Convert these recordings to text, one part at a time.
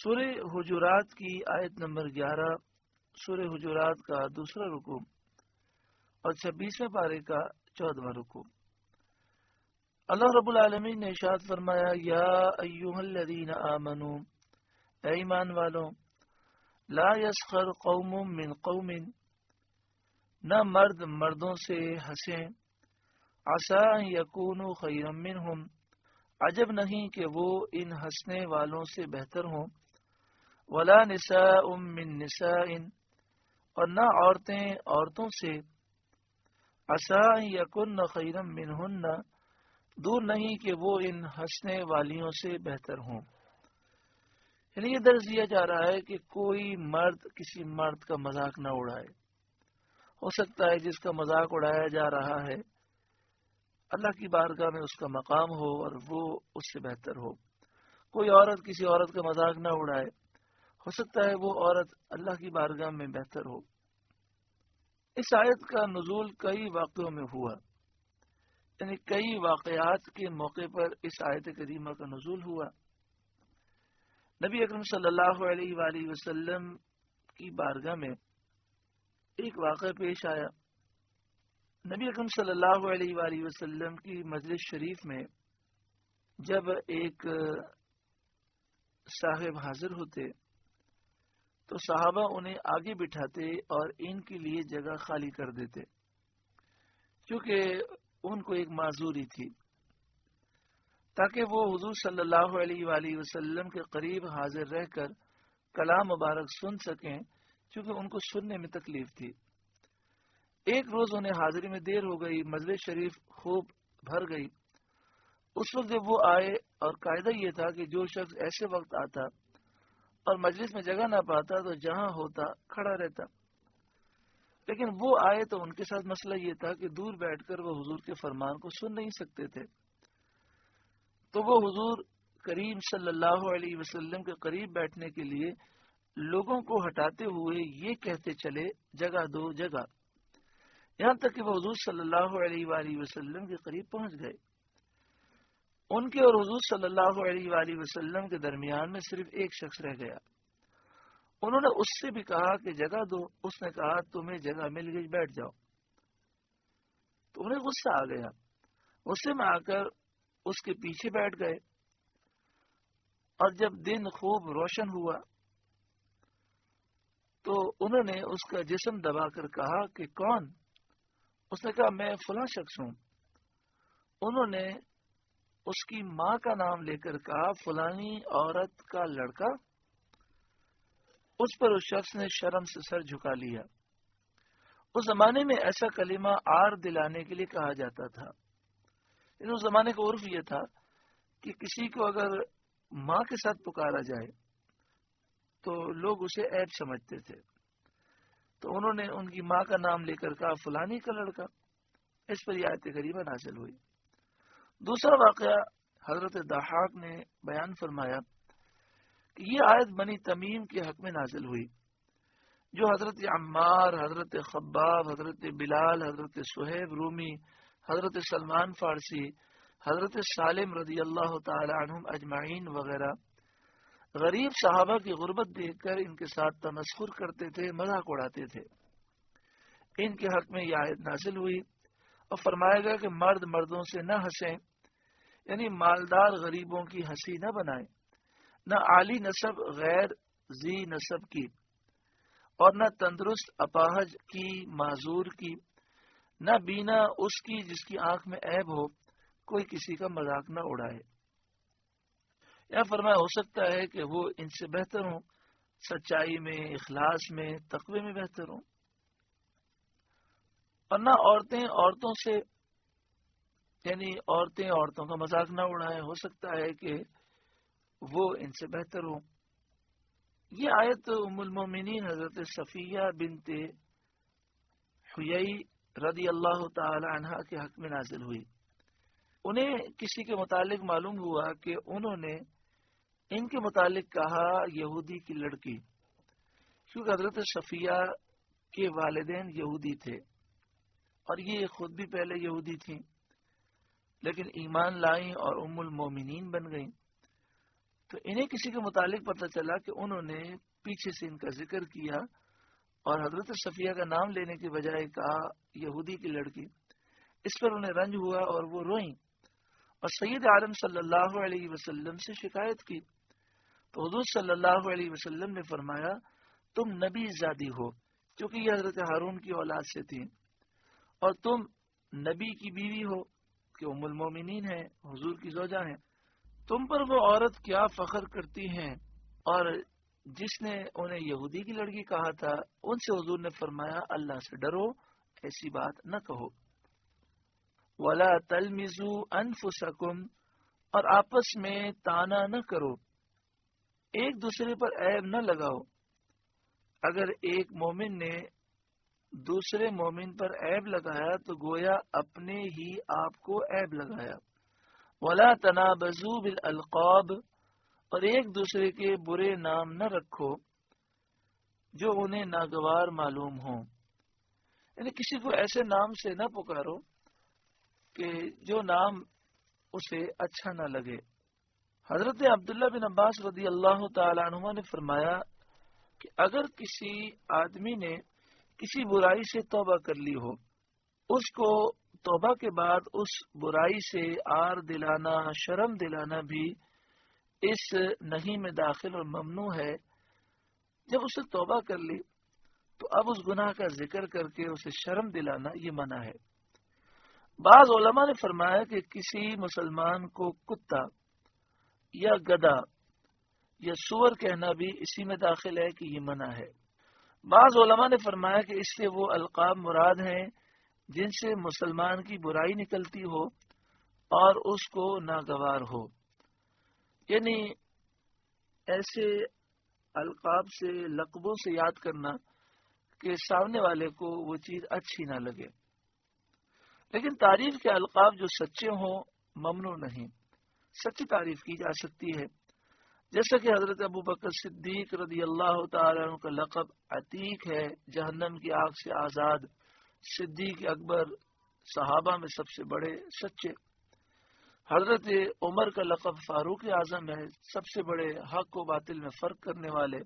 سورہ حجرات کی آیت نمبر 11، سورہ حجرات کا دوسرا رکوع اور 26ویں پارے کا 14واں رکوع۔ اللہ رب العالمین نے ارشاد فرمایا، یا ایھا الذین آمنوا، اے ایمان والوں، لا یسخر قوم من قوم، نہ مرد مردوں سے ہنسیں، عسیٰ ان یکونوا خیرا منہم، عجب نہیں کہ وہ ان ہنسنے والوں سے بہتر ہوں، ولا نساء من نساء، اور نہ عورتیں عورتوں سے، عسیٰ ان یکن خیرا منہن، دور نہیں کہ وہ ان ہنسنے والیوں سے بہتر ہوں۔ یعنی یہ درس دیا جا رہا ہے کہ کوئی مرد کسی مرد کا مذاق نہ اڑائے۔ ہو سکتا ہے جس کا مذاق اڑایا جا رہا ہے اللہ کی بارگاہ میں اس کا مقام ہو اور وہ اس سے بہتر ہو۔ کوئی عورت کسی عورت کا مذاق نہ اڑائے، ہو سکتا ہے وہ عورت اللہ کی بارگاہ میں بہتر ہو۔ اس آیت کا نزول کئی واقعوں میں ہوا، یعنی کئی واقعات کے موقع پر اس آیت کریمہ کا نزول ہوا۔ نبی اکرم صلی اللہ علیہ وآلہ وسلم کی بارگاہ میں ایک واقعہ پیش آیا۔ نبی اکرم صلی اللہ علیہ وآلہ وسلم کی مجلس شریف میں جب ایک صاحب حاضر ہوتے تو صحابہ انہیں آگے بٹھاتے اور ان کے لیے جگہ خالی کر دیتے، کیونکہ ان کو ایک معذوری تھی، تاکہ وہ حضور صلی اللہ علیہ وآلہ وسلم کے قریب حاضر رہ کر کلام مبارک سن سکیں، کیونکہ ان کو سننے میں تکلیف تھی۔ ایک روز انہیں حاضری میں دیر ہو گئی، مجلس شریف خوب بھر گئی۔ اس وقت جب وہ آئے، اور قاعدہ یہ تھا کہ جو شخص ایسے وقت آتا اور مجلس میں جگہ نہ پاتا تو جہاں ہوتا کھڑا رہتا، لیکن وہ آئے تو ان کے ساتھ مسئلہ یہ تھا کہ دور بیٹھ کر وہ حضور کے فرمان کو سن نہیں سکتے تھے، تو وہ حضور کریم صلی اللہ علیہ وسلم کے قریب بیٹھنے کے لیے لوگوں کو ہٹاتے ہوئے یہ کہتے چلے، جگہ دو جگہ، یہاں تک کہ وہ حضور صلی اللہ علیہ وآلہ وسلم کے قریب پہنچ گئے۔ ان کے اور حضور صلی اللہ علیہ وآلہ وسلم کے درمیان میں صرف ایک شخص رہ گیا۔ انہوں نے اس سے بھی کہا کہ جگہ دو، اس نے کہا تمہیں جگہ مل گئی، بیٹھ جاؤ۔ تو انہیں غصہ آ گیا، غصے میں آ کر اس کے پیچھے بیٹھ گئے، اور جب دن خوب روشن ہوا تو انہوں نے اس کا جسم دبا کر کہا کہ کون؟ اس نے کہا میں فلاں شخص ہوں۔ انہوں نے اس کی ماں کا نام لے کر کہا فلانی عورت کا لڑکا۔ اس پر اس شخص نے شرم سے سر جھکا لیا۔ اس زمانے میں ایسا کلمہ آر دلانے کے لیے کہا جاتا تھا، اس زمانے کا عرف یہ تھا کہ کسی کو اگر ماں کے ساتھ پکارا جائے تو لوگ اسے عیب سمجھتے تھے، تو انہوں نے ان کی ماں کا نام لے کر کہا فلانی کا لڑکا۔ اس پر یہ آیت کریمہ نازل ہوئی۔ دوسرا واقعہ حضرت ضحاک نے بیان فرمایا کہ یہ آیت بنی تمیم کے حق میں نازل ہوئی، جو حضرت عمار، حضرت خباب، حضرت بلال، حضرت صہیب رومی، حضرت سلمان فارسی، حضرت سالم رضی اللہ تعالی عنہم اجمعین وغیرہ غریب صحابہ کی غربت دیکھ کر ان کے ساتھ تمسخر کرتے تھے، مذاق اڑاتے تھے۔ ان کے حق میں یہ آیت نازل ہوئی اور فرمایا گیا کہ مرد مردوں سے نہ ہنسیں، یعنی مالدار غریبوں کی ہنسی نہ بنائیں، نہ عالی نسب غیر ذی نسب کی، اور نہ تندرست اپاہج کی، معذور کی، نہ بینا اس کی جس کی آنکھ میں عیب ہو، کوئی کسی کا مذاق نہ اڑائے۔ یا فرمایا ہو سکتا ہے کہ وہ ان سے بہتر ہوں، سچائی میں، اخلاص میں، تقوی میں بہتر ہوں۔ اور نہ عورتیں عورتوں سے، یعنی عورتیں عورتوں کا مذاق نہ اڑائیں، ہو سکتا ہے کہ وہ ان سے بہتر ہوں۔ یہ آیت ام المومنین حضرت صفیہ بنت حیی رضی اللہ تعالی عنہا کے حق میں نازل ہوئی۔ انہیں کسی کے متعلق معلوم ہوا کہ انہوں نے ان کے متعلق کہا یہودی کی لڑکی، کیونکہ حضرت صفیہ کے والدین یہودی تھے اور یہ خود بھی پہلے یہودی تھیں، لیکن ایمان لائیں اور ام المومنین بن گئیں۔ تو انہیں کسی کے متعلق پتہ چلا کہ انہوں نے پیچھے سے ان کا ذکر کیا اور حضرت صفیہ کا نام لینے کے بجائے کہا یہودی کی لڑکی. اس پر انہیں رنج ہوا اور وہ روئیں اور سید عالم صلی اللہ علیہ وسلم سے شکایت کی. تو حضور صلی اللہ علیہ وسلم نے فرمایا تم نبی زادی ہو، کیونکہ یہ حضرت ہارون کی اولاد سے تھی، اور تم نبی کی بیوی ہو کہ ام المومنین ہیں، حضور کی زوجہ ہیں. تم پر وہ عورت کیا فخر کرتی ہیں، اور جس نے انہیں یہودی کی لڑکی کہا تھا ان سے حضور نے فرمایا اللہ سے ڈرو، ایسی بات نہ کہو. وَلَا تَلْمِزُوا أَنفُسَكُمْ، اور آپس میں تانا نہ کرو، ایک دوسرے پر عیب نہ لگاؤ. اگر ایک مومن نے دوسرے مومن پر عیب لگایا تو گویا اپنے ہی آپ کو عیب لگایا. وَلَا تَنَابَزُوا بِالْأَلْقَابِ، اور ایک دوسرے کے برے نام نہ رکھو جو انہیں ناگوار معلوم ہوں، یعنی کسی کو ایسے نام سے نہ پکارو کہ جو نام اسے اچھا نہ لگے. حضرت عبداللہ بن عباس رضی اللہ تعالی عنہما نے فرمایا کہ اگر کسی آدمی نے کسی برائی سے توبہ کر لی ہو، اس کو توبہ کے بعد اس برائی سے آر دلانا، شرم دلانا بھی اس نہیں میں داخل اور ممنوع ہے. جب اسے توبہ کر لی تو اب اس گناہ کا ذکر کر کے اسے شرم دلانا یہ منع ہے. بعض علماء نے فرمایا کہ کسی مسلمان کو کتا یا گدھا یا سور کہنا بھی اسی میں داخل ہے کہ یہ منع ہے. بعض علماء نے فرمایا کہ اس سے وہ القاب مراد ہیں جن سے مسلمان کی برائی نکلتی ہو اور اس کو ناگوار ہو، یعنی ایسے القاب سے، لقبوں سے یاد کرنا کہ سامنے والے کو وہ چیز اچھی نہ لگے. لیکن تعریف کے القاب جو سچے ہوں ممنوع نہیں، سچی تعریف کی جا سکتی ہے. جیسا کہ حضرت ابو بکر صدیق رضی اللہ تعالی عنہ کا لقب عتیق ہے، جہنم کی آگ سے آزاد، صدیق اکبر، صحابہ میں سب سے بڑے سچے. حضرت عمر کا لقب فاروق اعظم ہے، سب سے بڑے حق و باطل میں فرق کرنے والے.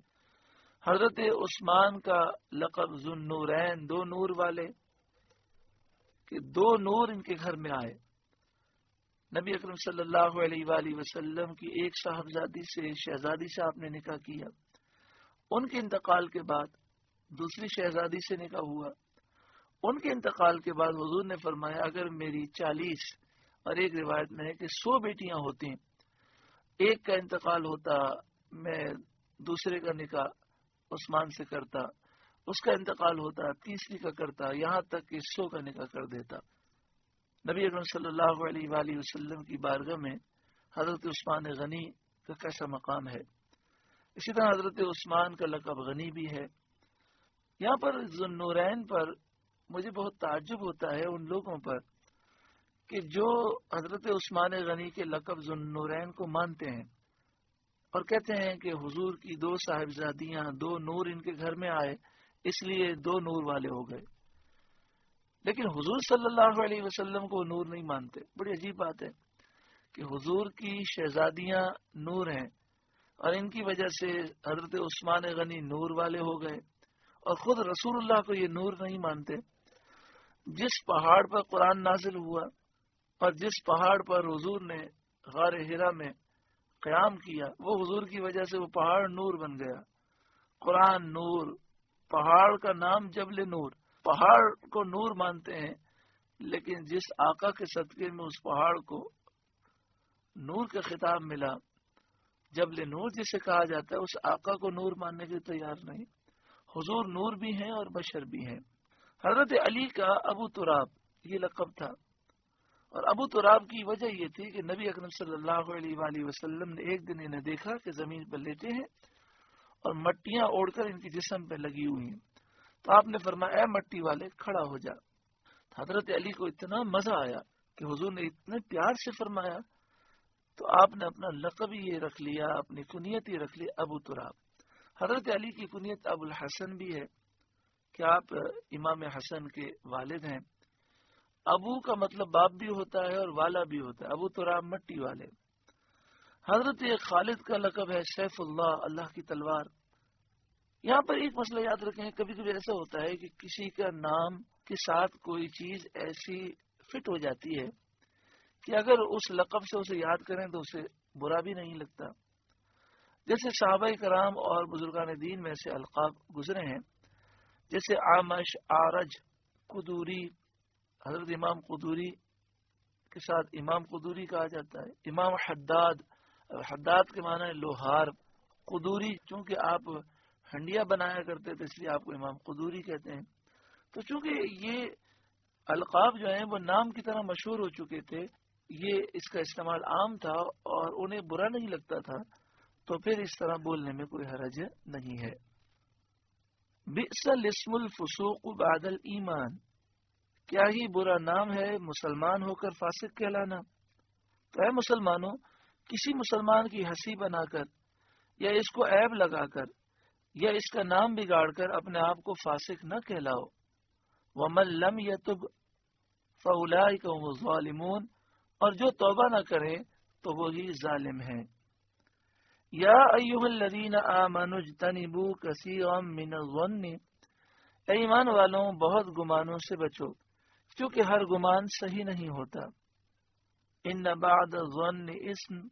حضرت عثمان کا لقب ذو النورین، دو نور والے، کہ دو نور ان کے گھر میں آئے. نبی اکرم صلی اللہ علیہ وآلہ وسلم کی ایک صاحبزادی سے، شہزادی سے آپ نے نکاح کیا، ان کے انتقال کے بعد دوسری شہزادی سے نکاح ہوا. ان کے انتقال کے بعد حضور نے فرمایا اگر میری 40 اور ایک روایت میں ہے کہ 100 بیٹیاں ہوتی، ایک کا انتقال ہوتا میں دوسرے کا نکاح عثمان سے کرتا، اس کا انتقال ہوتا تیسری کا کرتا، یہاں تک کہ 100 کا نکاح کر دیتا. نبی اکرم صلی اللہ علیہ وآلہ وسلم کی بارگاہ میں حضرت عثمان غنی کا کیسا مقام ہے. اسی طرح حضرت عثمان کا لقب غنی بھی ہے. یہاں پر ذو النورین پر مجھے بہت تعجب ہوتا ہے ان لوگوں پر کہ جو حضرت عثمان غنی کے لقب ذو النورین کو مانتے ہیں اور کہتے ہیں کہ حضور کی 2 صاحبزادیاں، 2 نور ان کے گھر میں آئے اس لیے 2 نور والے ہو گئے، لیکن حضور صلی اللہ علیہ وسلم کو نور نہیں مانتے. بڑی عجیب بات ہے کہ حضور کی شہزادیاں نور ہیں اور ان کی وجہ سے حضرت عثمان غنی نور والے ہو گئے، اور خود رسول اللہ کو یہ نور نہیں مانتے. جس پہاڑ پر قرآن نازل ہوا اور جس پہاڑ پر حضور نے غار حرا میں قیام کیا، وہ حضور کی وجہ سے وہ پہاڑ نور بن گیا. قرآن نور، پہاڑ کا نام جبل نور. پہاڑ کو نور مانتے ہیں لیکن جس آقا کے صدقے میں اس پہاڑ کو نور کا خطاب ملا، جبل نور جسے کہا جاتا ہے، اس آقا کو نور ماننے کے تیار نہیں. حضور نور بھی ہیں اور بشر بھی ہیں. حضرت علی کا ابو تراب یہ لقب تھا، اور ابو تراب کی وجہ یہ تھی کہ نبی اکرم صلی اللہ علیہ وآلہ وسلم نے ایک دن انہیں دیکھا کہ زمین پر لیٹے ہیں اور مٹیاں اوڑھ کر ان کی جسم پہ لگی ہوئی ہیں. تو آپ نے فرمایا اے مٹی والے کھڑا ہو جا. حضرت علی کو اتنا مزہ آیا کہ حضور نے اتنے پیار سے فرمایا تو آپ نے اپنا لقب ہی یہ رکھ لیا، اپنی کنیت ہی رکھ لی ابو تراب. حضرت علی کی کنیت ابو الحسن بھی ہے کہ آپ امام حسن کے والد ہیں. ابو کا مطلب باپ بھی ہوتا ہے اور والا بھی ہوتا ہے. ابو تراب مٹی والے. حضرت خالد کا لقب ہے سیف اللہ، اللہ کی تلوار۔ یہاں پر ایک مسئلہ یاد رکھیں، کبھی کبھی ایسا ہوتا ہے کہ کسی کا نام کے ساتھ کوئی چیز ایسی فٹ ہو جاتی ہے کہ اگر اس لقب سے اسے یاد کریں تو اسے برا بھی نہیں لگتا۔ جیسے صحابہ کرام اور بزرگان دین میں سے القاب گزرے ہیں، جیسے عامش، آرج، قدوری۔ حضرت امام قدوری کے ساتھ امام قدوری کہا جاتا ہے۔ امام حداد، حداد کے معنی ہے لوہار۔ قدوری چونکہ آپ ہنڈیا بنایا کرتے تھے اس لیے آپ کو امام قدوری کہتے ہیں۔ تو چونکہ یہ القاب جو ہیں وہ نام کی طرح مشہور ہو چکے تھے، یہ اس کا استعمال عام تھا اور انہیں برا نہیں لگتا تھا، تو پھر اس طرح بولنے میں کوئی حرج نہیں ہے۔ بئس الاسم الفسوق بعد الایمان، کیا ہی برا نام ہے مسلمان ہو کر فاسق کہلانا۔ تو اے مسلمانوں، کسی مسلمان کی ہنسی بنا کر یا اس کو عیب لگا کر یا اس کا نام بگاڑ کر اپنے آپ کو فاسق نہ کہلاؤ۔ وَمَن لَّمْ يَتُبْ فَأُولَٰئِكَ هُمُ الظَّالِمُونَ، اور جو توبہ نہ کرے تو وہی ظالم ہیں۔ یا ایھا الذین آمنوا اجتنبوا کثیرا من الظن، اے ایمان والوں بہت گمانوں سے بچو کیونکہ ہر گمان صحیح نہیں ہوتا۔ ان بعد الظن اثم،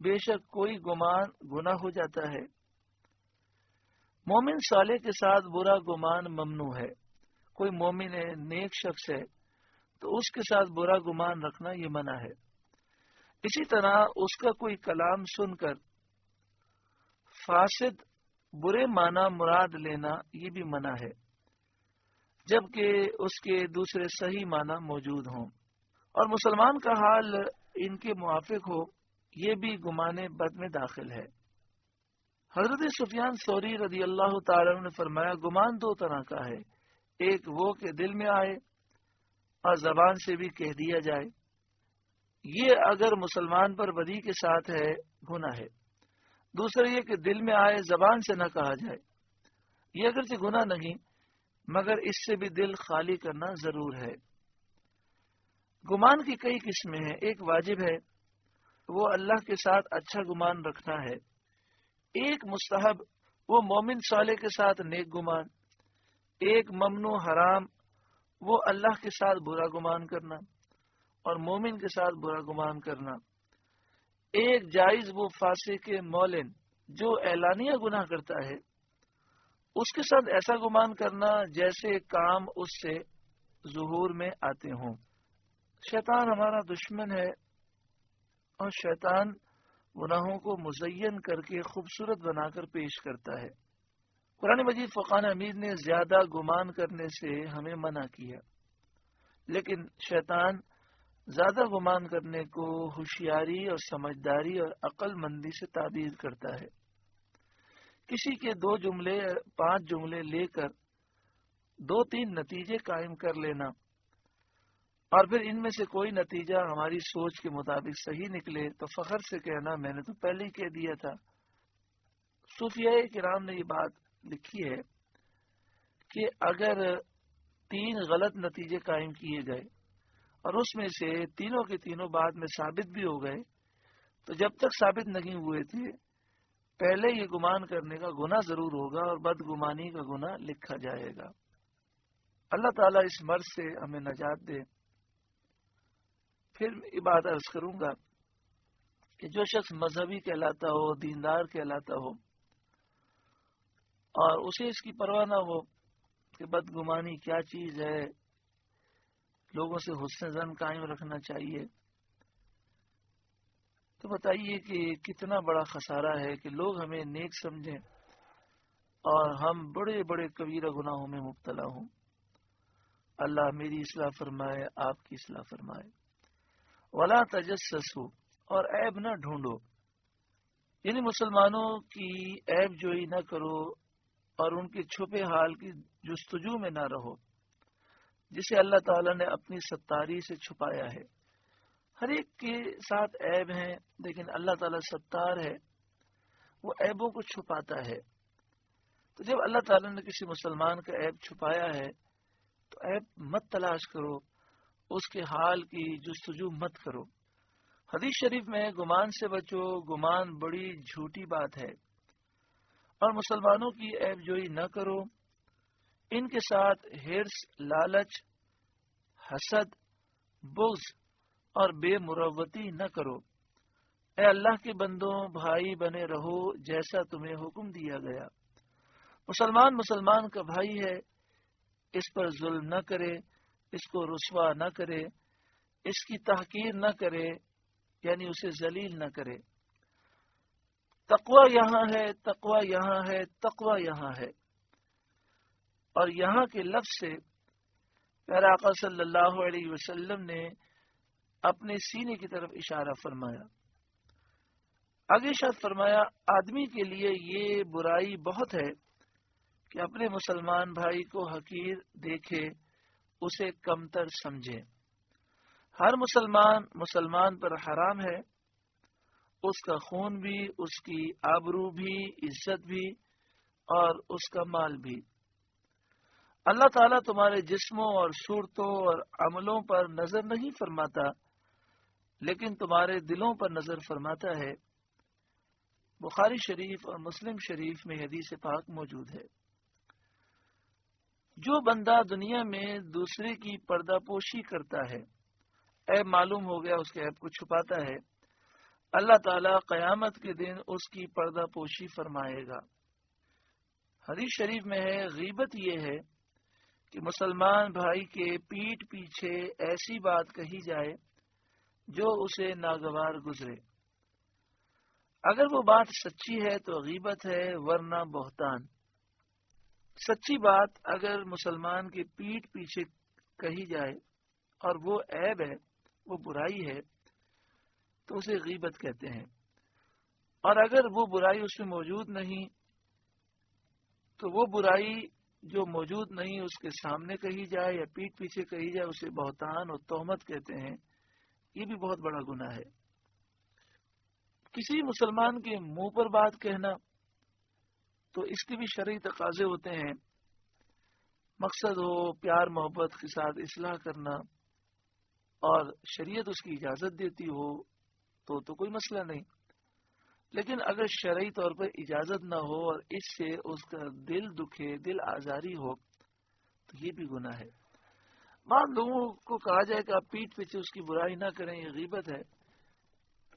بے شک کوئی گمان گناہ ہو جاتا ہے۔ مومن صالح کے ساتھ برا گمان ممنوع ہے۔ کوئی مومن ہے، نیک شخص ہے، تو اس کے ساتھ برا گمان رکھنا یہ منع ہے۔ اسی طرح اس کا کوئی کلام سن کر فاسد برے معنی مراد لینا یہ بھی منع ہے، جبکہ اس کے دوسرے صحیح معنی موجود ہوں، اور مسلمان کا حال ان کے موافق ہو، یہ بھی گمان بد میں داخل ہے۔ حضرت سفیان ثوری رضی اللہ تعالی عنہ نے فرمایا، گمان دو طرح کا ہے، ایک وہ کہ دل میں آئے اور زبان سے بھی کہہ دیا جائے، یہ اگر مسلمان پر بدی کے ساتھ ہے گناہ ہے۔ دوسرا یہ کہ دل میں آئے زبان سے نہ کہا جائے، یہ اگرچہ گناہ نہیں مگر اس سے بھی دل خالی کرنا ضرور ہے۔ گمان کی کئی قسمیں ہیں، ایک واجب ہے، وہ اللہ کے ساتھ اچھا گمان رکھنا ہے۔ ایک مستحب، وہ مومن صالح کے ساتھ نیک گمان۔ ایک ممنوع حرام، وہ اللہ کے ساتھ برا گمان کرنا اور مومن کے ساتھ برا گمان کرنا۔ ایک جائز، وہ فاسق مولن جو اعلانیہ گناہ کرتا ہے، اس کے ساتھ ایسا گمان کرنا جیسے کام اس سے ظہور میں آتے ہوں۔ شیطان ہمارا دشمن ہے اور شیطان گناہوں کو مزین کر کے خوبصورت بنا کر پیش کرتا ہے۔ قرآن مجید فرقان حمید نے زیادہ گمان کرنے سے ہمیں منع کیا، لیکن شیطان زیادہ گمان کرنے کو ہوشیاری اور سمجھداری اور عقل مندی سے تعبیر کرتا ہے۔ کسی کے 2 جملے 5 جملے لے کر 2-3 نتیجے قائم کر لینا اور پھر ان میں سے کوئی نتیجہ ہماری سوچ کے مطابق صحیح نکلے تو فخر سے کہنا میں نے تو پہلے ہی کہہ دیا تھا۔ صوفیاء کرام نے یہ بات لکھی ہے کہ اگر 3 غلط نتیجے قائم کیے گئے اور اس میں سے تینوں کے تینوں بعد میں ثابت بھی ہو گئے، تو جب تک ثابت نہیں ہوئے تھے پہلے یہ گمان کرنے کا گناہ ضرور ہوگا اور بدگمانی کا گناہ لکھا جائے گا۔ اللہ تعالیٰ اس مرض سے ہمیں نجات دے۔ پھر یہ بات عرض کروں گا کہ جو شخص مذہبی کہلاتا ہو، دیندار کہلاتا ہو، اور اسے اس کی پرواہ نہ ہو کہ بدگمانی کیا چیز ہے، لوگوں سے حسن ظن قائم رکھنا چاہیے، تو بتائیے کہ کتنا بڑا خسارہ ہے کہ لوگ ہمیں نیک سمجھیں اور ہم بڑے بڑے کبیرہ گناہوں میں مبتلا ہوں۔ اللہ میری اصلاح فرمائے، آپ کی اصلاح فرمائے۔ ولا تجسسوا، اور عیب نہ ڈھونڈو، یعنی مسلمانوں کی عیب جوئی نہ کرو اور ان کے چھپے حال کی جستجو میں نہ رہو، جسے اللہ تعالیٰ نے اپنی ستاری سے چھپایا ہے۔ ہر ایک کے ساتھ عیب ہیں، لیکن اللہ تعالیٰ ستار ہے، وہ عیبوں کو چھپاتا ہے۔ تو جب اللہ تعالیٰ نے کسی مسلمان کا عیب چھپایا ہے تو عیب مت تلاش کرو، اس کے حال کی جستجو مت کرو۔ حدیث شریف میں گمان سے بچو، گمان بڑی جھوٹی بات ہے، اور مسلمانوں کی عیب جوئی نہ کرو، ان کے ساتھ ہرس، لالچ، حسد، بغض اور بے مروتی نہ کرو۔ اے اللہ کے بندوں، بھائی بنے رہو جیسا تمہیں حکم دیا گیا۔ مسلمان مسلمان کا بھائی ہے، اس پر ظلم نہ کرے، اس کو رسوا نہ کرے، اس کی تحقیر نہ کرے، یعنی اسے ذلیل نہ کرے۔ تقوی یہاں ہے، تقوی یہاں ہے، تقوی یہاں ہے۔ اور یہاں کے لفظ سے پیارے آقا صلی اللہ علیہ وسلم نے اپنے سینے کی طرف اشارہ فرمایا۔ آگے ارشاد فرمایا، آدمی کے لیے یہ برائی بہت ہے کہ اپنے مسلمان بھائی کو حقیر دیکھے، اسے کمتر سمجھے۔ ہر مسلمان مسلمان پر حرام ہے، اس کا خون بھی، اس کی آبرو بھی، عزت بھی، اور اس کا مال بھی۔ اللہ تعالیٰ تمہارے جسموں اور صورتوں اور عملوں پر نظر نہیں فرماتا، لیکن تمہارے دلوں پر نظر فرماتا ہے۔ بخاری شریف اور مسلم شریف میں حدیث پاک موجود ہے۔ جو بندہ دنیا میں دوسرے کی پردہ پوشی کرتا ہے، عیب معلوم ہو گیا، اس کے عیب کو چھپاتا ہے، اللہ تعالیٰ قیامت کے دن اس کی پردہ پوشی فرمائے گا۔ حدیث شریف میں ہے، غیبت یہ ہے کہ مسلمان بھائی کے پیٹھ پیچھے ایسی بات کہی جائے جو اسے ناگوار گزرے۔ اگر وہ بات سچی ہے تو غیبت ہے، ورنہ بہتان۔ سچی بات اگر مسلمان کے پیٹھ پیچھے کہی جائے اور وہ عیب ہے، وہ برائی ہے، تو اسے غیبت کہتے ہیں۔ اور اگر وہ برائی اس میں موجود نہیں تو وہ برائی جو موجود نہیں اس کے سامنے کہی جائے یا پیٹھ پیچھے کہی جائے، اسے بہتان اور تہمت کہتے ہیں۔ یہ بھی بہت بڑا گناہ ہے۔ کسی مسلمان کے منہ پر بات کہنا تو اس کے بھی شرعی تقاضے ہوتے ہیں۔ مقصد ہو پیار محبت کے ساتھ اصلاح کرنا اور شریعت اس کی اجازت دیتی ہو تو کوئی مسئلہ نہیں، لیکن اگر شرعی طور پر اجازت نہ ہو اور اس سے اس کا دل دکھے، دل آزاری ہو، تو یہ بھی گناہ ہے۔ بعض لوگوں کو کہا جائے کہ آپ پیٹھ پیچھے اس کی برائی نہ کریں، یہ غیبت ہے،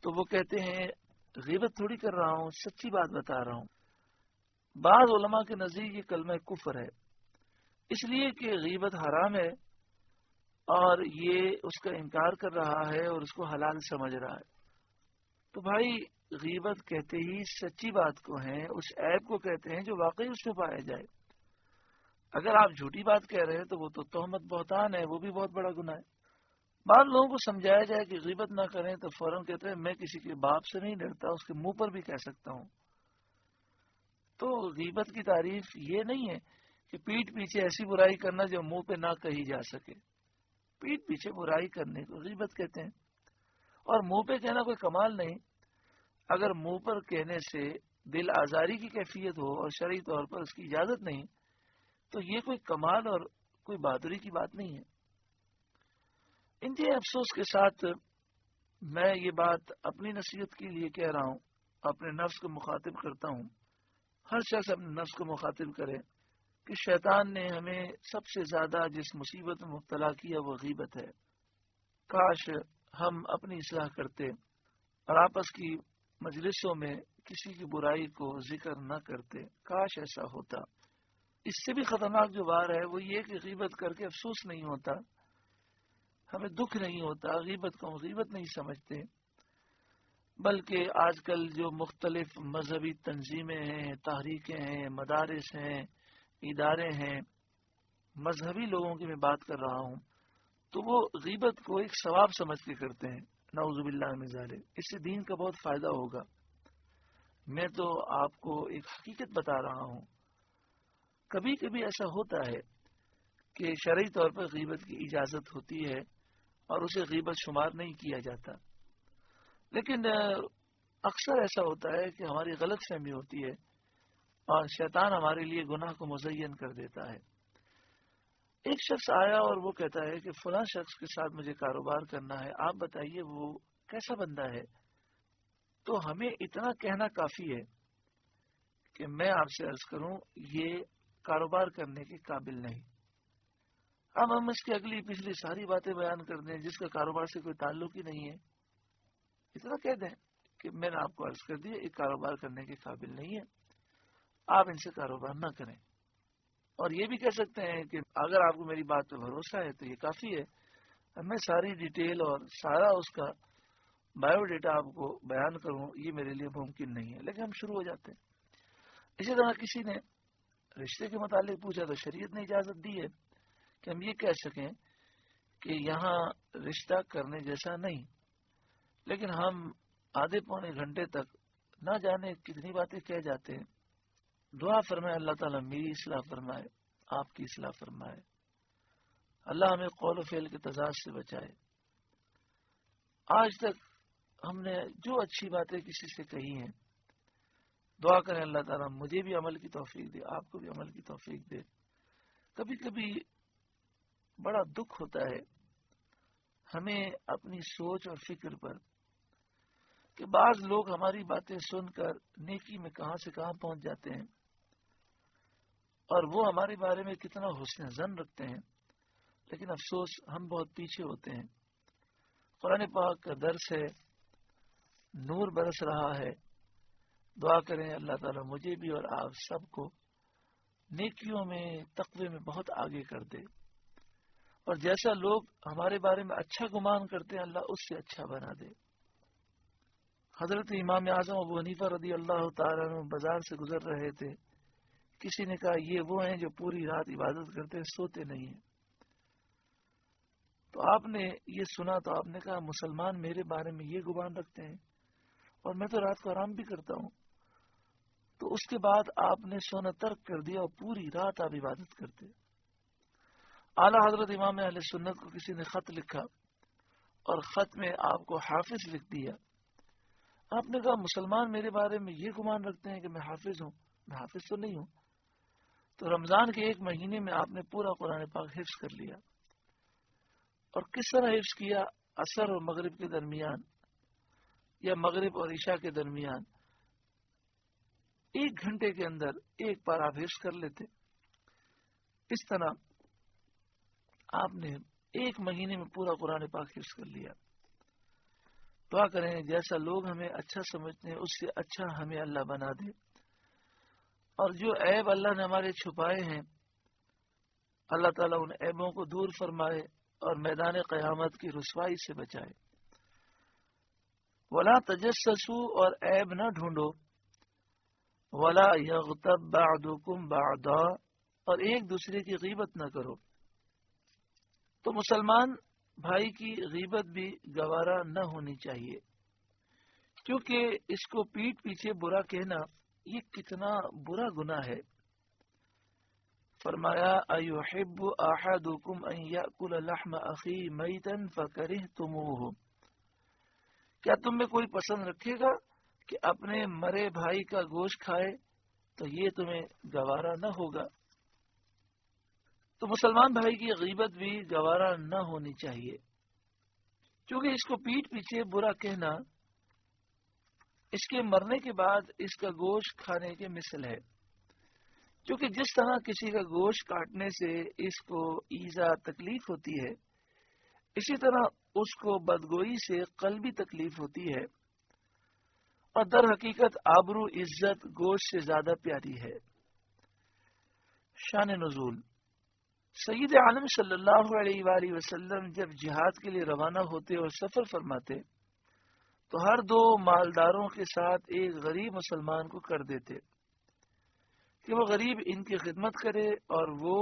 تو وہ کہتے ہیں غیبت تھوڑی کر رہا ہوں، سچی بات بتا رہا ہوں۔ بعض علماء کے نزدیک یہ کلمہ کفر ہے، اس لیے کہ غیبت حرام ہے اور یہ اس کا انکار کر رہا ہے اور اس کو حلال سمجھ رہا ہے۔ تو بھائی غیبت کہتے ہی سچی بات کو ہیں، اس عیب کو کہتے ہیں جو واقعی اس میں پایا جائے۔ اگر آپ جھوٹی بات کہہ رہے ہیں تو وہ تو تہمت بہتان ہے، وہ بھی بہت بڑا گناہ ہے۔ بعض لوگوں کو سمجھایا جائے کہ غیبت نہ کریں تو فوراً کہتے ہیں میں کسی کے باپ سے نہیں ڈرتا، اس کے منہ پر بھی کہہ سکتا ہوں۔ تو غیبت کی تعریف یہ نہیں ہے کہ پیٹھ پیچھے ایسی برائی کرنا جو منہ پہ نہ کہی جا سکے۔ پیٹھ پیچھے برائی کرنے کو غیبت کہتے ہیں، اور منہ پہ کہنا کوئی کمال نہیں۔ اگر منہ پر کہنے سے دل آزاری کی کیفیت ہو اور شرعی طور پر اس کی اجازت نہیں تو یہ کوئی کمال اور کوئی بہادری کی بات نہیں ہے۔ انتہائی افسوس کے ساتھ میں یہ بات اپنی نصیحت کے لیے کہہ رہا ہوں، اپنے نفس کو مخاطب کرتا ہوں۔ ہر شخص اپنے نفس کو مخاطب کرے کہ شیطان نے ہمیں سب سے زیادہ جس مصیبت میں مبتلا کیا وہ غیبت ہے۔ کاش ہم اپنی اصلاح کرتے اور آپس کی مجلسوں میں کسی کی برائی کو ذکر نہ کرتے، کاش ایسا ہوتا۔ اس سے بھی خطرناک جو بات ہے وہ یہ کہ غیبت کر کے افسوس نہیں ہوتا، ہمیں دکھ نہیں ہوتا، غیبت کو ہم غیبت نہیں سمجھتے، بلکہ آج کل جو مختلف مذہبی تنظیمیں ہیں، تحریکیں ہیں، مدارس ہیں، ادارے ہیں، مذہبی لوگوں کی میں بات کر رہا ہوں، تو وہ غیبت کو ایک ثواب سمجھ کے کرتے ہیں۔ نعوذ باللہ من ذالک۔ اس سے دین کا بہت فائدہ ہوگا۔ میں تو آپ کو ایک حقیقت بتا رہا ہوں، کبھی کبھی ایسا ہوتا ہے کہ شرعی طور پر غیبت کی اجازت ہوتی ہے اور اسے غیبت شمار نہیں کیا جاتا، لیکن اکثر ایسا ہوتا ہے کہ ہماری غلط فہمی ہوتی ہے اور شیطان ہمارے لیے گناہ کو مزین کر دیتا ہے۔ ایک شخص آیا اور وہ کہتا ہے کہ فلاں شخص کے ساتھ مجھے کاروبار کرنا ہے، آپ بتائیے وہ کیسا بندہ ہے، تو ہمیں اتنا کہنا کافی ہے کہ میں آپ سے عرض کروں یہ کاروبار کرنے کے قابل نہیں. اب ہم اس کی اگلی پچھلی ساری باتیں بیان کر دیں جس کا کاروبار سے کوئی تعلق ہی نہیں ہے. اتنا کہہ دیں کہ میں نے آپ کو عرض کر دیا یہ کاروبار کرنے کے قابل نہیں ہے، آپ ان سے کاروبار نہ کریں. اور یہ بھی کہہ سکتے ہیں کہ اگر آپ کو میری بات پہ بھروسہ ہے تو یہ کافی ہے، میں ساری ڈیٹیل اور سارا اس کا بایو ڈیٹا آپ کو بیان کروں یہ میرے لیے ممکن نہیں ہے. لیکن ہم شروع ہو جاتے ہیں. اسی طرح کسی نے رشتے کے متعلق پوچھا تو شریعت نے اجازت دی ہے کہ ہم یہ کہہ سکیں کہ یہاں رشتہ کرنے جیسا نہیں، لیکن ہم آدھے پونے گھنٹے تک نہ جانے کتنی باتیں کہہ جاتے ہیں. دعا فرمائے اللہ تعالیٰ میری اصلاح فرمائے، آپ کی اصلاح فرمائے، اللہ ہمیں قول و فعل کے تضاد سے بچائے. آج تک ہم نے جو اچھی باتیں کسی سے کہی ہیں دعا کریں اللہ تعالیٰ مجھے بھی عمل کی توفیق دے، آپ کو بھی عمل کی توفیق دے. کبھی کبھی بڑا دکھ ہوتا ہے ہمیں اپنی سوچ اور فکر پر کہ بعض لوگ ہماری باتیں سن کر نیکی میں کہاں سے کہاں پہنچ جاتے ہیں اور وہ ہمارے بارے میں کتنا حسن ظن رکھتے ہیں، لیکن افسوس ہم بہت پیچھے ہوتے ہیں. قرآن پاک کا درس ہے، نور برس رہا ہے. دعا کریں اللہ تعالیٰ مجھے بھی اور آپ سب کو نیکیوں میں تقوی میں بہت آگے کر دے، اور جیسا لوگ ہمارے بارے میں اچھا گمان کرتے ہیں اللہ اس سے اچھا بنا دے. حضرت امام اعظم ابو حنیفہ رضی اللہ تعالیٰ عنہ بازار سے گزر رہے تھے. کسی نے کہا یہ وہ ہیں جو پوری رات عبادت کرتے ہیں سوتے نہیں ہیں. تو آپ نے یہ سنا تو آپ نے کہا مسلمان میرے بارے میں یہ گمان رکھتے ہیں اور میں تو رات کو آرام بھی کرتا ہوں. تو اس کے بعد آپ نے سونا ترک کر دیا اور پوری رات آپ عبادت کرتے. اعلیٰ حضرت امام اہل سنت کو کسی نے خط لکھا اور خط میں آپ کو حافظ لکھ دیا. آپ نے کہا مسلمان میرے بارے میں یہ گمان رکھتے ہیں کہ میں حافظ ہوں، میں حافظ تو نہیں ہوں. تو رمضان کے ایک مہینے میں آپ نے پورا قرآن پاک حفظ کر لیا. اور کس طرح حفظ کیا؟ عصر اور مغرب کے درمیان یا مغرب اور عشاء کے درمیان 1 گھنٹے کے اندر ایک بار آپ حفظ کر لیتے. اس طرح آپ نے 1 مہینے میں پورا قرآن پاک حفظ کر لیا. دعا کریں جیسا لوگ ہمیں اچھا سمجھتے ہیں اس سے اچھا ہمیں اللہ بنا دے، اور جو عیب اللہ نے ہمارے چھپائے ہیں اللہ تعالیٰ ان عیبوں کو دور فرمائے اور میدان قیامت کی رسوائی سے بچائے. ولا تجسسوا اور عیب نہ ڈھونڈو، ولا یغتب بعضکم بعضا اور ایک دوسرے کی غیبت نہ کرو. تو مسلمان بھائی کی غیبت بھی گوارا نہ ہونی چاہیے، کیونکہ اس کو پیٹ پیچھے برا کہنا یہ کتنا برا گناہ ہے. فرمایا ایحب احدکم ان یاکل لحم اخیہ میتا فکرہتموہ، کیا تم میں کوئی پسند رکھے گا کہ اپنے مرے بھائی کا گوشت کھائے تو یہ تمہیں گوارا نہ ہوگا. تو مسلمان بھائی کی غیبت بھی گوارا نہ ہونی چاہیے، کیونکہ اس کو پیٹ پیچھے برا کہنا اس کے مرنے کے بعد اس کا گوشت کھانے کے مثل ہے. کیونکہ جس طرح کسی کا گوشت کاٹنے سے اس کو ایذا تکلیف ہوتی ہے، اسی طرح اس کو بدگوئی سے قلبی تکلیف ہوتی ہے، اور در حقیقت آبرو عزت گوشت سے زیادہ پیاری ہے. شان نزول سید عالم صلی اللہ علیہ وآلہ وسلم جب جہاد کے لیے روانہ ہوتے اور سفر فرماتے تو ہر 2 مالداروں کے ساتھ ایک غریب مسلمان کو کر دیتے کہ وہ غریب ان کی خدمت کرے اور وہ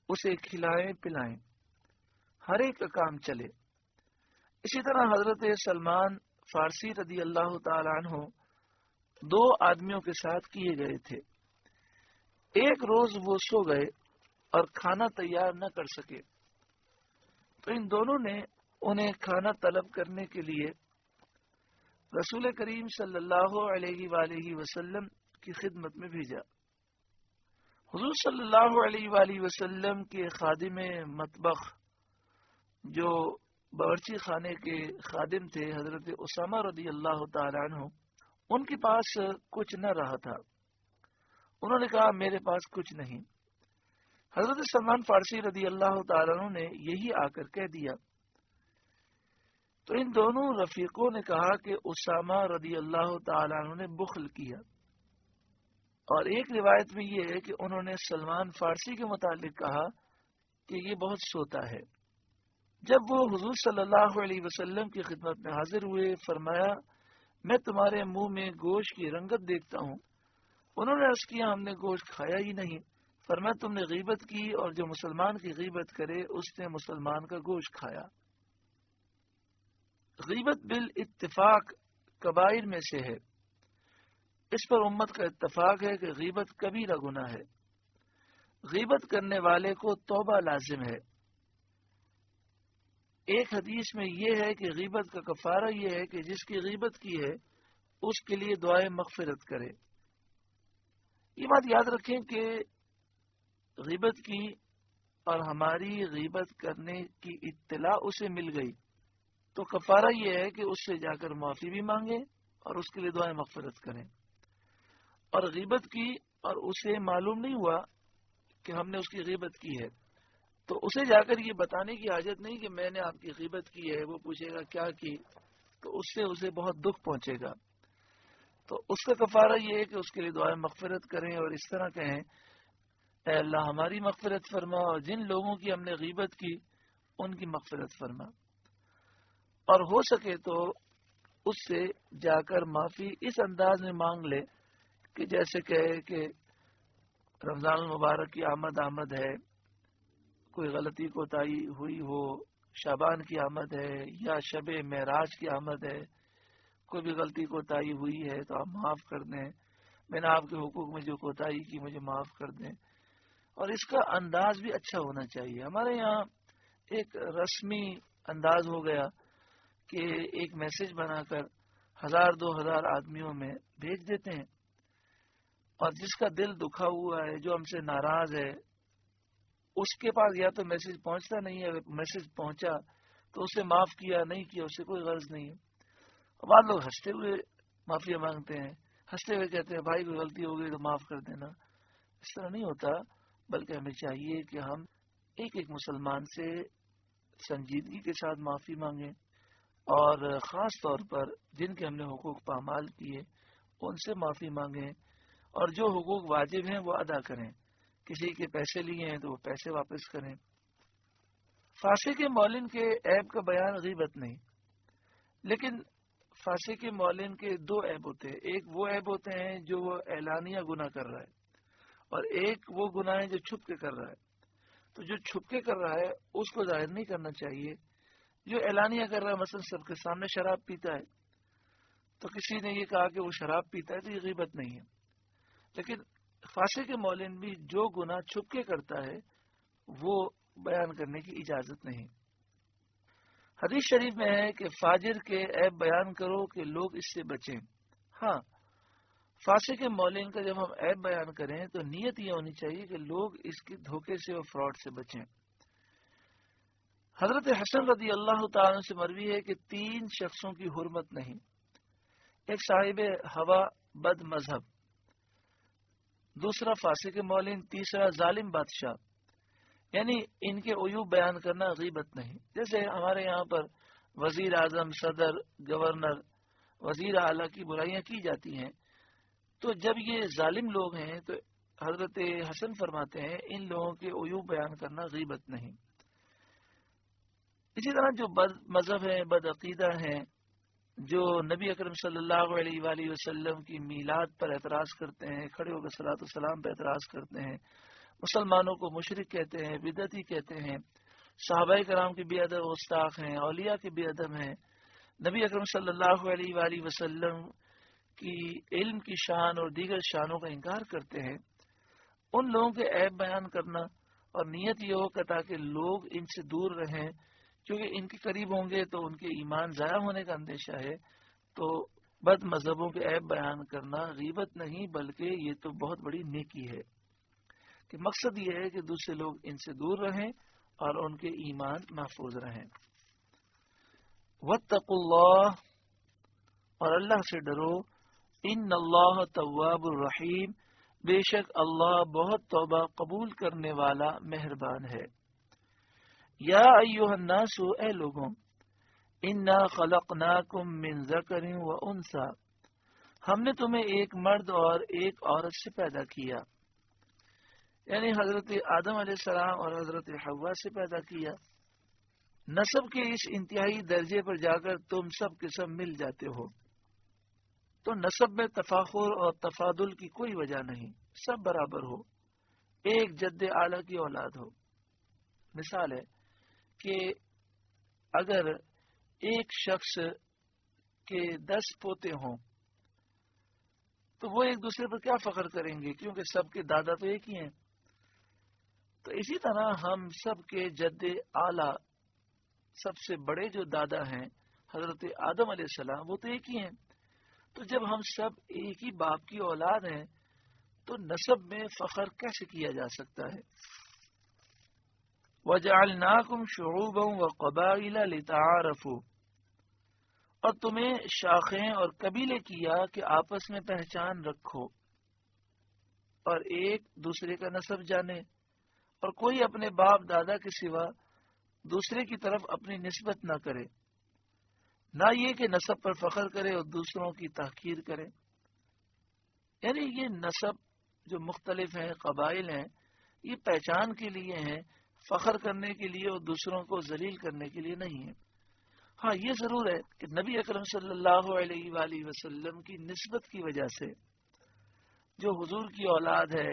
اسے کھلائیں پلائیں، ہر ایک کا کام چلے. اسی طرح حضرت سلمان فارسی رضی اللہ تعالی عنہ 2 آدمیوں کے ساتھ کیے گئے تھے. ایک روز وہ سو گئے اور کھانا تیار نہ کر سکے، تو ان دونوں نے انہیں کھانا طلب کرنے کے لیے رسول کریم صلی اللہ علیہ وآلہ وسلم کی خدمت میں بھیجا. حضور صلی اللہ علیہ وآلہ وسلم کے خادم مطبخ جو باورچی خانے کے خادم تھے حضرت اسامہ رضی اللہ تعالیٰ عنہ، ان کے پاس کچھ نہ رہا تھا. انہوں نے کہا میرے پاس کچھ نہیں. حضرت سلمان فارسی رضی اللہ تعالیٰ عنہ نے یہی آ کر کہہ دیا. تو ان دونوں رفیقوں نے کہا کہ اسامہ رضی اللہ تعالیٰ عنہ نے بخل کیا. اور ایک روایت میں یہ ہے کہ انہوں نے سلمان فارسی کے متعلق کہا کہ یہ بہت سوتا ہے. جب وہ حضور صلی اللہ علیہ وسلم کی خدمت میں حاضر ہوئے، فرمایا میں تمہارے منہ میں گوشت کی رنگت دیکھتا ہوں. انہوں نے عرض کیا ہم نے گوشت کھایا ہی نہیں. فرمایا تم نے غیبت کی، اور جو مسلمان کی غیبت کرے اس نے مسلمان کا گوشت کھایا. غیبت بالاتفاق کبائر میں سے ہے. اس پر امت کا اتفاق ہے کہ غیبت کبیرہ گناہ ہے. غیبت کرنے والے کو توبہ لازم ہے. ایک حدیث میں یہ ہے کہ غیبت کا کفارہ یہ ہے کہ جس کی غیبت کی ہے اس کے لیے دعائیں مغفرت کرے. یہ بات یاد رکھیں کہ غیبت کی اور ہماری غیبت کرنے کی اطلاع اسے مل گئی تو کفارہ یہ ہے کہ اس سے جا کر معافی بھی مانگے اور اس کے لیے دعائیں مغفرت کریں. اور غیبت کی اور اسے معلوم نہیں ہوا کہ ہم نے اس کی غیبت کی ہے تو اسے جا کر یہ بتانے کی حاجت نہیں کہ میں نے آپ کی غیبت کی ہے. وہ پوچھے گا کیا کی، تو اس سے اسے بہت دکھ پہنچے گا. تو اس کا کفارہ یہ ہے کہ اس کے لیے دعائیں مغفرت کریں اور اس طرح کہیں اے اللہ ہماری مغفرت فرما اور جن لوگوں کی ہم نے غیبت کی ان کی مغفرت فرما. اور ہو سکے تو اس سے جا کر معافی اس انداز میں مانگ لے کہ جیسے کہے کہ رمضان المبارک کی آمد ہے، کوئی غلطی کوتاہی ہوئی ہو، شعبان کی آمد ہے یا شب معراج کی آمد ہے، کوئی بھی غلطی کوتاہی ہوئی ہے تو آپ معاف کر دیں، میں نے آپ کے حقوق میں جو کوتاہی کی مجھے معاف کر دیں. اور اس کا انداز بھی اچھا ہونا چاہیے. ہمارے یہاں ایک رسمی انداز ہو گیا کہ ایک میسج بنا کر 1000-2000 آدمیوں میں بھیج دیتے ہیں، اور جس کا دل دکھا ہوا ہے، جو ہم سے ناراض ہے، اس کے پاس یا تو میسج پہنچتا نہیں ہے، اگر میسج پہنچا تو اسے معاف کیا نہیں کیا اسے کوئی غرض نہیں ہے. بعض لوگ ہنستے ہوئے معافی مانگتے ہیں، ہنستے ہوئے کہتے ہیں بھائی کوئی غلطی ہو گئی تو معاف کر دینا. اس طرح نہیں ہوتا، بلکہ ہمیں چاہیے کہ ہم ایک ایک مسلمان سے سنجیدگی کے ساتھ معافی مانگیں، اور خاص طور پر جن کے ہم نے حقوق پامال کیے ان سے معافی مانگیں، اور جو حقوق واجب ہیں وہ ادا کریں. کسی کے پیسے لیے ہیں تو وہ پیسے واپس کریں. فاسق مولن کے عیب کا بیان غیبت نہیں، لیکن فاسق مولن کے دو عیب ہوتے ہیں. ایک وہ عیب ہوتے ہیں جو وہ اعلانیہ گناہ کر رہا ہے، اور ایک وہ گناہ ہے جو چھپ کے کر رہا ہے. تو جو چھپ کے کر رہا ہے اس کو ظاہر نہیں کرنا چاہیے. جو اعلانیہ کر رہا ہے مثلا سب کے سامنے شراب پیتا ہے تو کسی نے یہ کہا کہ وہ شراب پیتا ہے تو یہ غیبت نہیں ہے. لیکن فاسق مولن بھی جو گناہ چھپ کے کرتا ہے وہ بیان کرنے کی اجازت نہیں. حدیث شریف میں ہے کہ فاجر کے عیب بیان کرو کہ لوگ اس سے بچیں. ہاں، فاسق مولن کا جب ہم عیب بیان کریں تو نیت یہ ہونی چاہیے کہ لوگ اس کے دھوکے سے اور فراڈ سے بچیں. حضرت حسن رضی اللہ تعالیٰ سے مروی ہے کہ 3 شخصوں کی حرمت نہیں: ایک صاحب ہوا بد مذہب، دوسرا فاسق مولن، تیسرا ظالم بادشاہ. یعنی ان کے عیوب بیان کرنا غیبت نہیں. جیسے ہمارے یہاں پر وزیر اعظم، صدر، گورنر، وزیر اعلیٰ کی برائیاں کی جاتی ہیں، تو جب یہ ظالم لوگ ہیں تو حضرت حسن فرماتے ہیں ان لوگوں کے عیوب بیان کرنا غیبت نہیں. اسی طرح جو بد مذہب ہیں، بد عقیدہ ہیں، جو نبی اکرم صلی اللہ علیہ وآلہ وسلم کی میلاد پر اعتراض کرتے ہیں، کھڑے ہو کر صلاۃ السلام پر اعتراض کرتے ہیں، مسلمانوں کو مشرک کہتے ہیں، بدعتی کہتے ہیں، صحابہ کرام کے بے ادب گستاخ ہیں، اولیاء کے بے ادب ہیں، نبی اکرم صلی اللہ علیہ وآلہ وسلم کی علم کی شان اور دیگر شانوں کا انکار کرتے ہیں، ان لوگوں کے عیب بیان کرنا اور نیت یہ ہو کہ تاکہ لوگ ان سے دور رہیں کیونکہ ان کے قریب ہوں گے تو ان کے ایمان ضائع ہونے کا اندیشہ ہے. تو بد مذہبوں کے عیب بیان کرنا غیبت نہیں بلکہ یہ تو بہت بڑی نیکی ہے کہ مقصد یہ ہے کہ دوسرے لوگ ان سے دور رہیں اور ان کے ایمان محفوظ رہیں. واتقوا اللہ، اور اللہ سے ڈرو، ان اللہ تواب الرحیم، بے شک اللہ بہت توبہ قبول کرنے والا مہربان ہے۔ یا ایھا الناس، اے لوگوں، انا خلقناکم من ذکر و انثی، ہم نے تمہیں ایک مرد اور ایک عورت سے پیدا کیا، یعنی حضرت آدم علیہ السلام اور حضرت حوا سے پیدا کیا۔ نسب کے اس انتہائی درجے پر جا کر تم سب کے سب مل جاتے ہو، تو نسب میں تفاخر اور تفاضل کی کوئی وجہ نہیں، سب برابر ہو، ایک جد اعلیٰ کی اولاد ہو۔ مثال ہے کہ اگر ایک شخص کے 10 پوتے ہوں تو وہ ایک دوسرے پر کیا فخر کریں گے، کیونکہ سب کے دادا تو ایک ہی ہیں۔ تو اسی طرح ہم سب کے جد اعلیٰ، سب سے بڑے جو دادا ہیں حضرت آدم علیہ السلام، وہ تو ایک ہی ہیں۔ تو جب ہم سب ایک ہی باپ کی اولاد ہیں تو نسب میں فخر کیسے کیا جا سکتا ہے؟ وَجَعَلْنَاكُمْ شُعُوبًا وَقَبَائِلَ لِتَعَارَفُوا، اور تمہیں شاخیں اور قبیلے کیا کہ آپس میں پہچان رکھو اور ایک دوسرے کا نسب جانے، اور کوئی اپنے باپ دادا کے سوا دوسرے کی طرف اپنی نسبت نہ کرے، نہ یہ کہ نسب پر فخر کرے اور دوسروں کی تحقیر کرے۔ یعنی یہ نسب جو مختلف ہیں، قبائل ہیں، یہ پہچان کے لیے ہیں، فخر کرنے کے لیے اور دوسروں کو ذلیل کرنے کے لیے نہیں ہے۔ ہاں یہ ضرور ہے کہ نبی اکرم صلی اللہ علیہ وآلہ وسلم کی نسبت کی وجہ سے جو حضور کی اولاد ہے،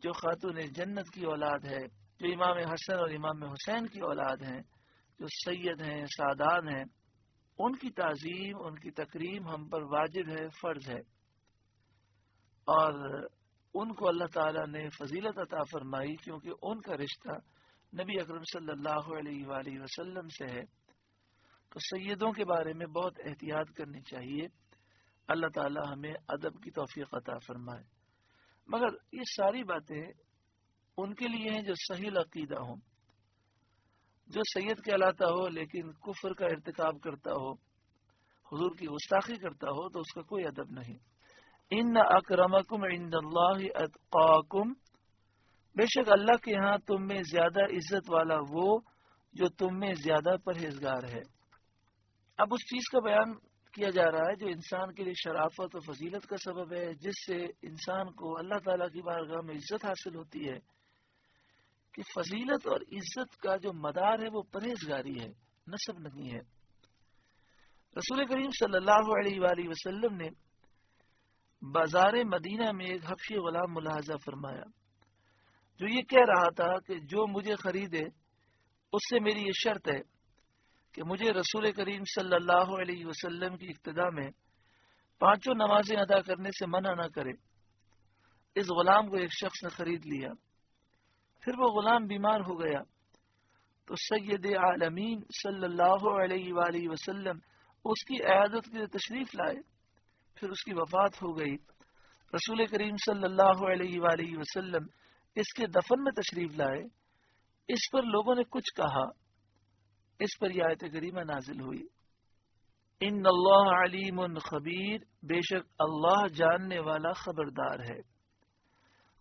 جو خاتون جنت کی اولاد ہے، جو امام حسن اور امام حسین کی اولاد ہیں، جو سید ہیں، سادات ہیں، ان کی تعظیم، ان کی تکریم ہم پر واجب ہے، فرض ہے، اور ان کو اللہ تعالیٰ نے فضیلت عطا فرمائی کیونکہ ان کا رشتہ نبی اکرم صلی اللہ علیہ وآلہ وسلم سے ہے۔ تو سیدوں کے بارے میں بہت احتیاط کرنی چاہیے، اللہ تعالیٰ ہمیں ادب کی توفیق عطا فرمائے۔ مگر یہ ساری باتیں ان کے لیے ہیں جو صحیح عقیدہ ہوں۔ جو سید کہلاتا ہو لیکن کفر کا ارتکاب کرتا ہو، حضور کی گستاخی کرتا ہو، تو اس کا کوئی ادب نہیں۔ ان اکرمکم عند اللہ اتقاکم، بے شک اللہ کے ہاں تم میں زیادہ عزت والا وہ جو تم میں زیادہ پرہیزگار ہے۔ اب اس چیز کا بیان کیا جا رہا ہے جو انسان کے لیے شرافت و فضیلت کا سبب ہے، جس سے انسان کو اللہ تعالیٰ کی بارگاہ میں عزت حاصل ہوتی ہے، کہ فضیلت اور عزت کا جو مدار ہے وہ پرہیزگاری ہے، نسب نہیں ہے۔ رسول کریم صلی اللہ علیہ وآلہ وسلم نے بازار مدینہ میں ایک حبشی غلام ملاحظہ فرمایا جو یہ کہہ رہا تھا کہ جو مجھے خریدے اس سے میری یہ شرط ہے کہ مجھے رسول کریم صلی اللہ علیہ وسلم کی اقتداء میں 5 نمازیں ادا کرنے سے منع نہ کرے۔ اس غلام کو ایک شخص نے خرید لیا، پھر وہ غلام بیمار ہو گیا تو سید عالمین صلی اللہ علیہ وآلہ وسلم اس کی عیادت کے لیے تشریف لائے، پھر اس کی وفات ہو گئی۔ رسول کریم صلی اللہ علیہ وآلہ وسلم اس کے دفن میں تشریف لائے، اس پر لوگوں نے کچھ کہا، اس پر یہ آیت کریمہ نازل ہوئی، ان اللہ علیم خبیر، بے شک اللہ جاننے والا خبردار ہے۔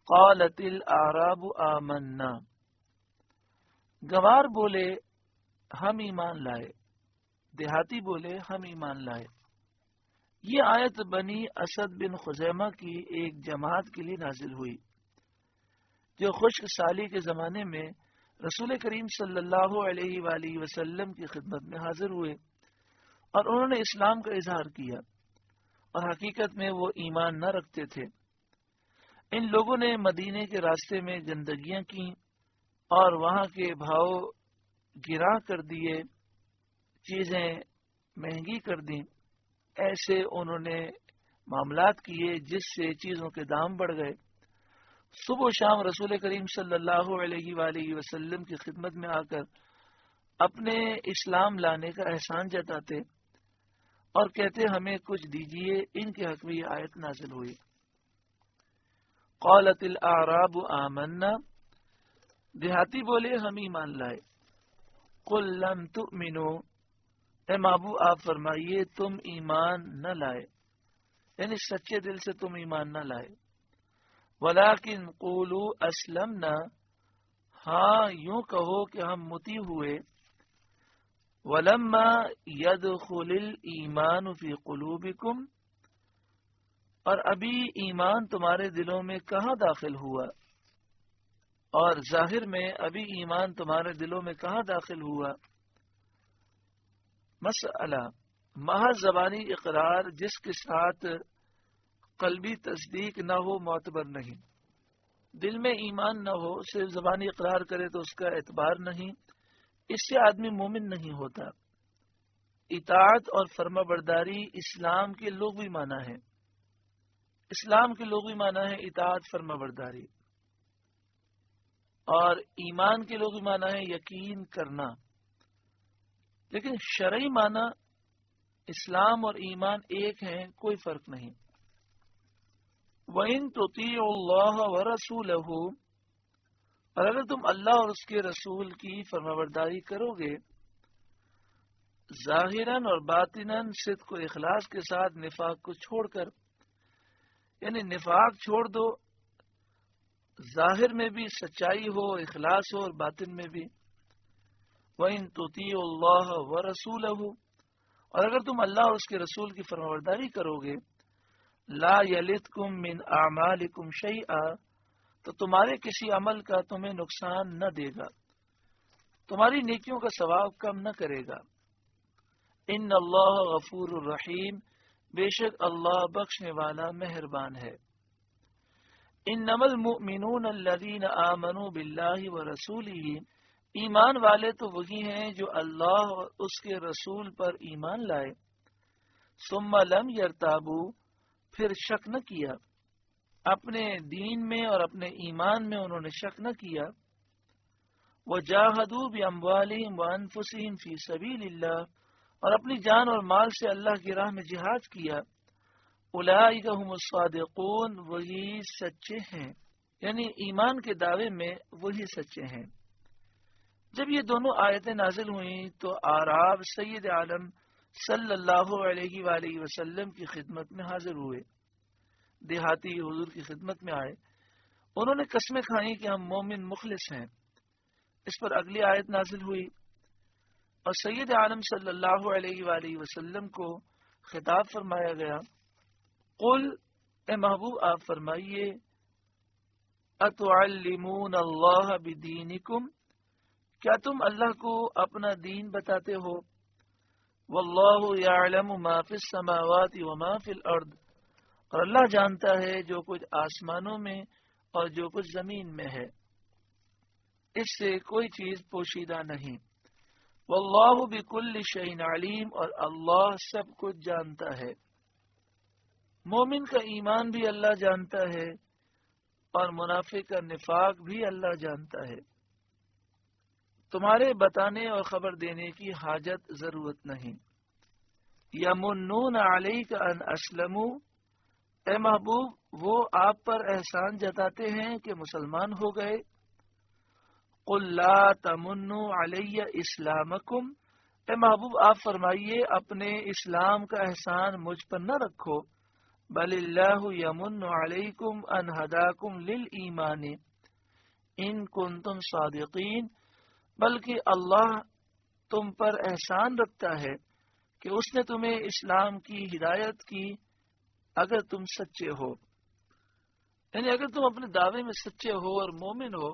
قالت الاعراب آمنا، گوار بولے ہم ایمان لائے، دیہاتی بولے ہم ایمان لائے۔ یہ آیت بنی اسد بن خزیمہ کی ایک جماعت کے لیے نازل ہوئی جو خشک سالی کے زمانے میں رسول کریم صلی اللہ علیہ وآلہ وسلم کی خدمت میں حاضر ہوئے اور انہوں نے اسلام کا اظہار کیا اور حقیقت میں وہ ایمان نہ رکھتے تھے۔ ان لوگوں نے مدینے کے راستے میں گندگیاں کی اور وہاں کے بھاؤ گراں کر دیے، چیزیں مہنگی کر دیں، ایسے انہوں نے معاملات کیے جس سے چیزوں کے دام بڑھ گئے۔ صبح و شام رسول کریم صلی اللہ علیہ وآلہ وسلم کی خدمت میں آ کر اپنے اسلام لانے کا احسان جتاتے اور کہتے ہمیں کچھ دیجئے۔ ان کے حق میں یہ آیت نازل ہوئی، قالت الاعراب آمنا، دیہاتی بولے ہم ایمان لائے، قل لم تؤمنوا، اے محبوب آپ فرمائیے تم ایمان نہ لائے، یعنی سچے دل سے تم ایمان نہ لائے، ولیکن قولوا اسلمنا، ہاں یوں کہو کہ ہم مطیع ہوئے، ولما يدخل الایمان فی قلوبکم، اور ابھی ایمان تمہارے دلوں میں کہاں داخل ہوا، اور ظاہر میں ابھی ایمان تمہارے دلوں میں کہاں داخل ہوا۔ مسئلہ، محض زبانی اقرار جس کے ساتھ قلبی تصدیق نہ ہو معتبر نہیں، دل میں ایمان نہ ہو، صرف زبانی اقرار کرے تو اس کا اعتبار نہیں، اس سے آدمی مومن نہیں ہوتا۔ اطاعت اور فرما برداری اسلام کے لغوی معنی ہے، اسلام کے لغوی معنی ہے اطاعت فرما برداری، اور ایمان کے لغوی معنی ہے یقین کرنا، لیکن شرعی معنی اسلام اور ایمان ایک ہیں، کوئی فرق نہیں۔ وَإِن تُطِيعُوا اللَّهَ وَرَسُولَهُ، اور اگر تم اللہ اور اس کے رسول کی فرمانبرداری کرو گے، ظاہراً اور باطناً، صدق و اخلاص کے ساتھ، نفاق کو چھوڑ کر، یعنی نفاق چھوڑ دو، ظاہر میں بھی سچائی ہو، اخلاص ہو، اور باطن میں بھی۔ وَإِن تُطِيعُوا اللَّهَ وَرَسُولَهُ، اور اگر تم اللہ اور اس کے رسول کی فرمانبرداری کرو گے، لا یلتکم من اعمالکم شیئا، تو تمہارے کسی عمل کا تمہیں نقصان نہ دے گا، تمہاری نیکیوں کا ثواب کم نہ کرے گا۔ ان اللہ غفور الرحیم، بے شک اللہ بخشنے والا مہربان ہے۔ انما المؤمنون الذین آمنوا باللہ ورسولہ، ایمان والے تو وہی ہیں جو اللہ اور اس کے رسول پر ایمان لائے، ثم لم یرتابوا، پھر شک نہ کیا، اپنے دین میں اور اپنے ایمان میں انہوں نے شک نہ کیا، وجاہدوا باموالہم وانفسہم فی سبیل اللہ، اور اپنی جان اور مال سے اللہ کی راہ میں جہاد کیا، اولئک ھم الصادقون، وہی سچے ہیں، یعنی ایمان کے دعوے میں وہی سچے ہیں۔ جب یہ دونوں آیتیں نازل ہوئیں تو اعراب سید عالم صلی اللہ علیہ وآلہ وسلم کی خدمت میں حاضر ہوئے، دیہاتی حضور کی خدمت میں آئے، انہوں نے قسمیں کھائیں کہ ہم مومن مخلص ہیں۔ اس پر اگلی آیت نازل ہوئی اور سید عالم صلی اللہ علیہ وآلہ وسلم کو خطاب فرمایا گیا، قل، اے محبوب آپ فرمائیے، اتعلمون اللہ بدینکم، کیا تم اللہ کو اپنا دین بتاتے ہو، واللہ یعلم ما فی السماوات وما فی الارض، اور اللہ جانتا ہے جو کچھ آسمانوں میں اور جو کچھ زمین میں ہے، اس سے کوئی چیز پوشیدہ نہیں، واللہ بکل شیء علیم، اور اللہ سب کچھ جانتا ہے۔ مومن کا ایمان بھی اللہ جانتا ہے اور منافق کا نفاق بھی اللہ جانتا ہے، تمہارے بتانے اور خبر دینے کی حاجت ضرورت نہیں۔ یمنون علیک ان اسلموا، اے محبوب وہ آپ پر احسان جتاتے ہیں کہ مسلمان ہو گئے، قل لا تمنوا علی اسلامکم، اے محبوب آپ فرمائیے اپنے اسلام کا احسان مجھ پر نہ رکھو، بل اللہ یمن علیکم ان ہداکم للایمان ان کنتم صادقین، بلکہ اللہ تم پر احسان رکھتا ہے کہ اس نے تمہیں اسلام کی ہدایت کی اگر تم سچے ہو، یعنی اگر تم اپنے دعوے میں سچے ہو اور مومن ہو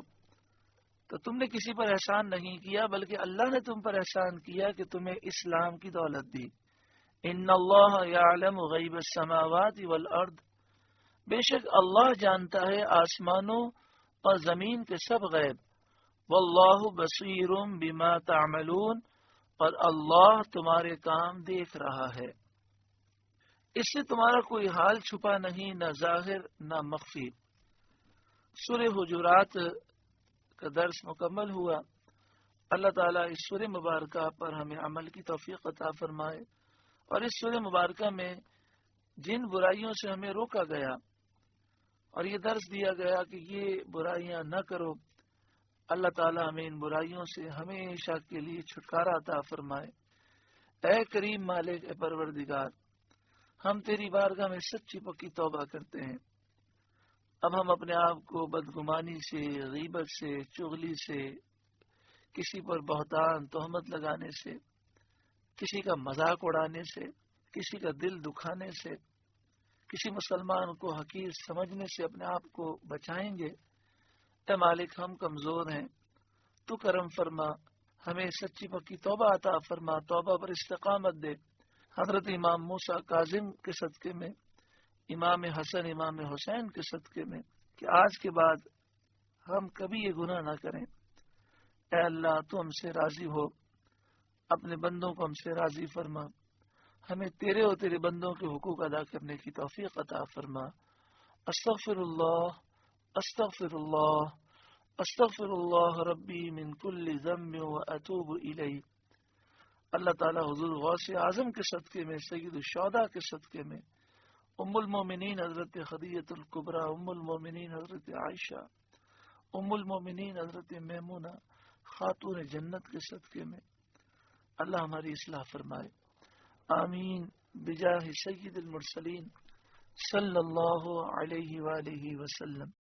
تو تم نے کسی پر احسان نہیں کیا، بلکہ اللہ نے تم پر احسان کیا کہ تمہیں اسلام کی دولت دی۔ ان اللہ یعلم غیب السماوات والارض، بے شک اللہ جانتا ہے آسمانوں اور زمین کے سب غیب، واللہ بصیر بما تعملون، اور اللہ تمہارے کام دیکھ رہا ہے، اس سے تمہارا کوئی حال چھپا نہیں، نہ ظاہر نہ مخفی۔ سورہ حجرات کا درس مکمل ہوا۔ اللہ تعالیٰ اس سورہ مبارکہ پر ہمیں عمل کی توفیق عطا فرمائے، اور اس سورہ مبارکہ میں جن برائیوں سے ہمیں روکا گیا اور یہ درس دیا گیا کہ یہ برائیاں نہ کرو، اللہ تعالیٰ ہمیں ان برائیوں سے ہمیشہ کے لیے چھٹکارا عطا فرمائے۔ اے کریم مالک، اے پروردگار، ہم تیری بارگاہ میں سچی پکی توبہ کرتے ہیں۔ اب ہم اپنے آپ کو بدگمانی سے، غیبت سے، چغلی سے، کسی پر بہتان تہمت لگانے سے، کسی کا مذاق اڑانے سے، کسی کا دل دکھانے سے، کسی مسلمان کو حقیر سمجھنے سے اپنے آپ کو بچائیں گے۔ اے مالک، ہم کمزور ہیں، تو کرم فرما، ہمیں سچی پکی توبہ عطا فرما، توبہ پر استقامت دے۔ حضرت امام موسیٰ کاظم کے صدقے میں، امام حسن امام حسین کے صدقے میں، کہ آج کے بعد ہم کبھی یہ گناہ نہ کریں۔ اے اللہ، تو ہم سے راضی ہو، اپنے بندوں کو ہم سے راضی فرما، ہمیں تیرے اور تیرے بندوں کے حقوق ادا کرنے کی توفیق عطا فرما۔ استغفر اللہ، استغفر اللہ، استغفر اللہ ربی من کل ذنب واتوب الیہ۔ اللہ تعالی حضور غوث اعظم کے صدقے میں، سید الشہداء کے صدقے میں، ام المومنین حضرت خدیجہ الکبریٰ، ام المومنین حضرت عائشہ، ام المومنین حضرت میمونہ خاتون جنت کے صدقے میں اللہ ہماری اصلاح فرمائے۔ آمین بجاہ سید المرسلین صلی اللہ علیہ وآلہ وسلم۔